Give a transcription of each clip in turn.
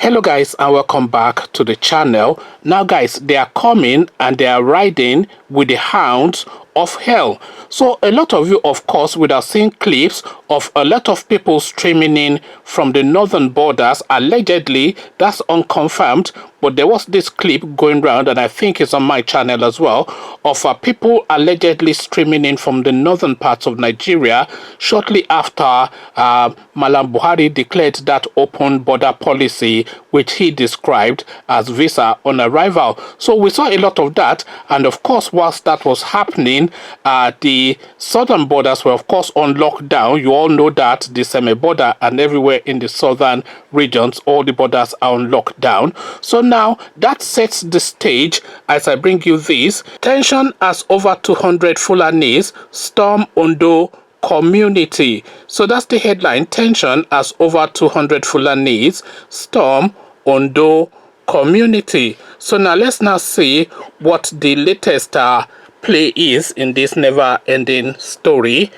Hello guys, and welcome back to the channel. Now guys, they are coming and they are riding with the hounds of hell. So a lot of you of course would have seen clips of a lot of people streaming in from the northern borders. Allegedly, that's unconfirmed, but there was this clip going around, and I think it's on my channel as well, of people allegedly streaming in from the northern parts of Nigeria shortly after Malam Buhari declared that open border policy, which he described as visa on arrival. So we saw a lot of that, and of course whilst that was happening, the southern borders were of course on lockdown. You all know that the semi border and everywhere in the southern regions, all the borders are on lockdown. So now that sets the stage as I bring you this. Tension as over 200 Fulanis storm Ondo community. So that's the headline. Tension as over 200 Fulanis storm Ondo community. So now let's now see what the latest play is in this never-ending story.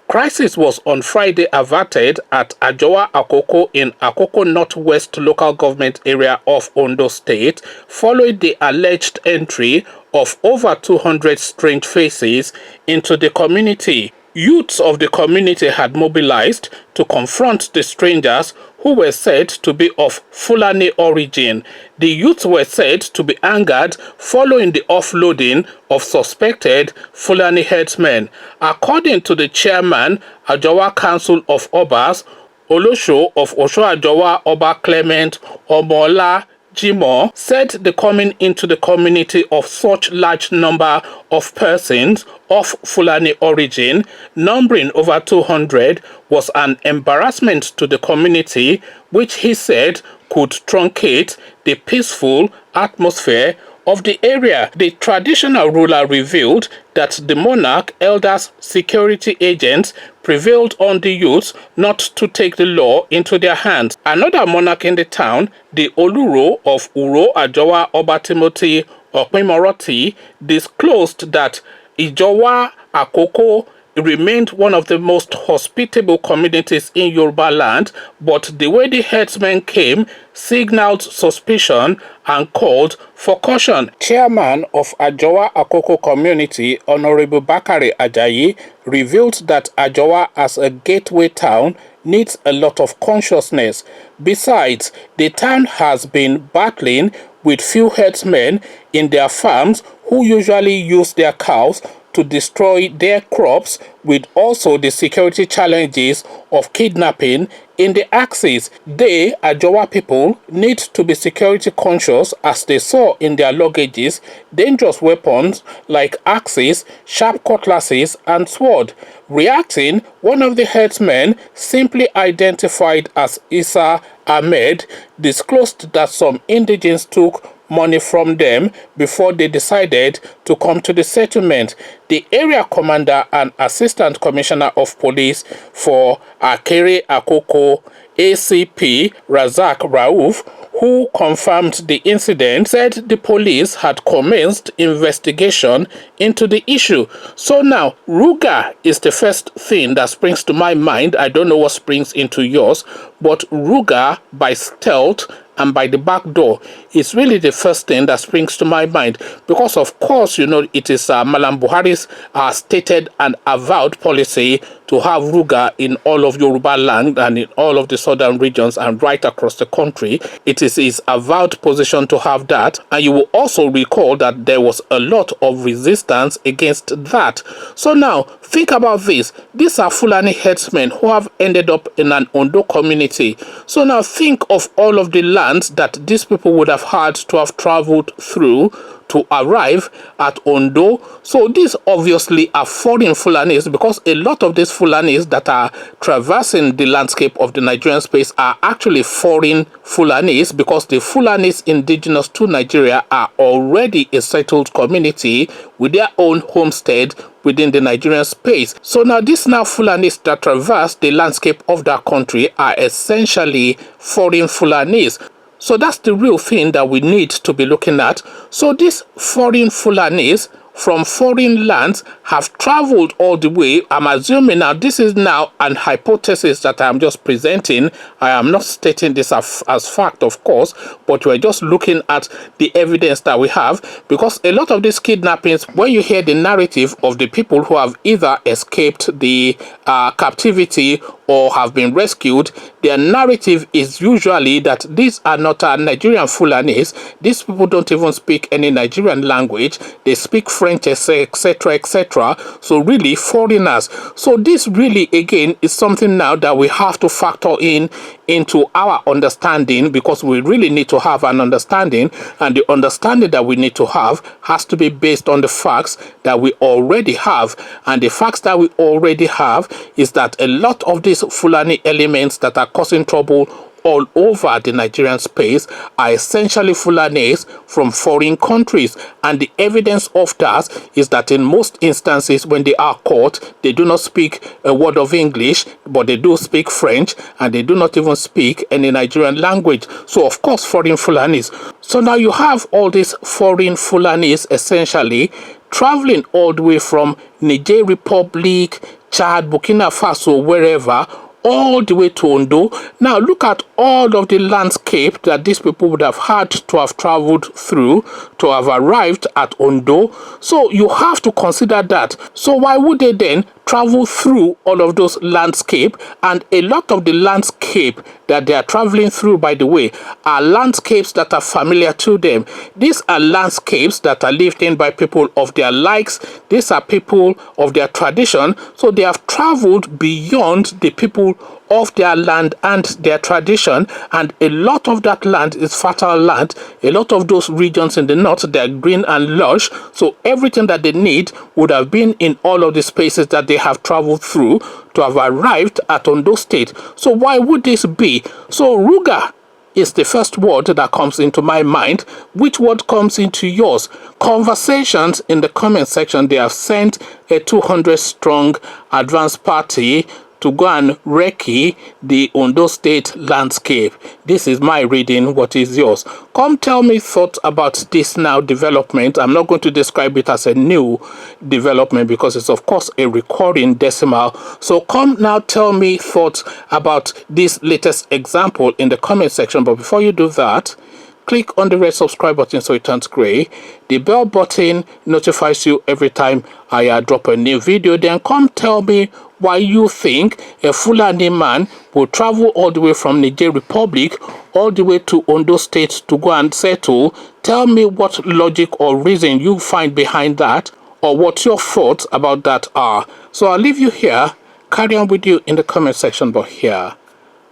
Crisis was on Friday averted at Ajowa Akoko in Akoko Northwest local government area of Ondo State following the alleged entry of over 200 strange faces into the community. Youths of the community had mobilized to confront the strangers who were said to be of Fulani origin. The youths were said to be angered following the offloading of suspected Fulani headsmen. According to the chairman, Ajowa Council of Obas, Olosho of Osho Ajowa Oba Clement Omola Jimo, said the coming into the community of such large number of persons of Fulani origin, numbering over 200, was an embarrassment to the community, which he said could truncate the peaceful atmosphere of the area. The traditional ruler revealed that the monarch, elders, security agents prevailed on the youths not to take the law into their hands. Another monarch in the town, the Oluro of Uro Ajowa Oba Timothy Okpimoroti, disclosed that Ijowa Akoko remained one of the most hospitable communities in Yoruba land, but the way the headsmen came signaled suspicion and called for caution. Chairman of Ajowa Akoko community, Honorable Bakare Ajayi, revealed that Ajowa as a gateway town needs a lot of consciousness. Besides, the town has been battling with few headsmen in their farms who usually use their cows to destroy their crops, with also the security challenges of kidnapping in the axis. They, Ajowa people, need to be security conscious as they saw in their luggages dangerous weapons like axes, sharp cutlasses, and sword. Reacting, one of the headsmen, simply identified as Isa Ahmed, disclosed that some indigents took money from them before they decided to come to the settlement. The area commander and assistant commissioner of police for Akere Akoko, ACP Razak Rauf, who confirmed the incident, said the police had commenced investigation into the issue. So now, Ruga is the first thing that springs to my mind. I don't know what springs into yours, but Ruga by stealth and by the back door is really the first thing that springs to my mind, because of course, you know, it is Malam Buhari's stated and avowed policy to have Ruga in all of Yoruba land and in all of the southern regions and right across the country. It is his avowed position to have that, and you will also recall that there was a lot of resistance against that. So now think about this. These are Fulani headsmen who have ended up in an Ondo community. So now think of all of the lands that these people would have had to have traveled through to arrive at Ondo. So these obviously are foreign Fulanis, because a lot of these Fulanis that are traversing the landscape of the Nigerian space are actually foreign Fulanis, because the Fulanis indigenous to Nigeria are already a settled community with their own homestead within the Nigerian space. So now these Fulanis that traverse the landscape of that country are essentially foreign Fulanis. So that's the real thing that we need to be looking at. So these foreign Fulanis from foreign lands have traveled all the way. I'm assuming now, this is now an hypothesis that I'm just presenting. I am not stating this as fact, of course, but we're just looking at the evidence that we have, because a lot of these kidnappings, when you hear the narrative of the people who have either escaped the captivity or have been rescued, their narrative is usually that these are not Nigerian Fulanis. These people don't even speak any Nigerian language. They speak French, etc., etc. So really foreigners. So this really, again, is something now that we have to factor into our understanding, because we really need to have an understanding, and the understanding that we need to have has to be based on the facts that we already have. And the facts that we already have is that a lot of these Fulani elements that are causing trouble all over the Nigerian space are essentially Fulanis from foreign countries, and the evidence of that is that in most instances when they are caught, they do not speak a word of English, but they do speak French, and they do not even speak any Nigerian language. So of course foreign Fulanis. So now you have all these foreign Fulanis essentially traveling all the way from Niger Republic, Chad, Burkina Faso, wherever, all the way to Ondo. Now look at all of the landscape that these people would have had to have traveled through to have arrived at Ondo. So you have to consider that. So why would they then travel through all of those landscape? And a lot of the landscape that they are traveling through, by the way, are landscapes that are familiar to them. These are landscapes that are lived in by people of their likes. These are people of their tradition. So they have traveled beyond the people of their land and their tradition, and a lot of that land is fertile land. A lot of those regions in the north, they're green and lush, so everything that they need would have been in all of the spaces that they have traveled through to have arrived at Ondo State. So why would this be? So Ruga is the first word that comes into my mind. Which word comes into yours? Conversations in the comment section. They have sent a 200 strong advance party to go and recce the Ondo State landscape. This is my reading. What is yours? Come tell me thoughts about this now development. I'm not going to describe it as a new development because it's of course a recurring decimal. So come now tell me thoughts about this latest example in the comment section. But before you do that, click on the red subscribe button so it turns gray. The bell button notifies you every time I drop a new video. Then come tell me why you think a Fulani man will travel all the way from Niger Republic all the way to Ondo State to go and settle. Tell me what logic or reason you find behind that, or what your thoughts about that are. So I'll leave you here. Carry on with you in the comment section, but here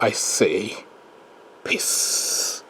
I say peace.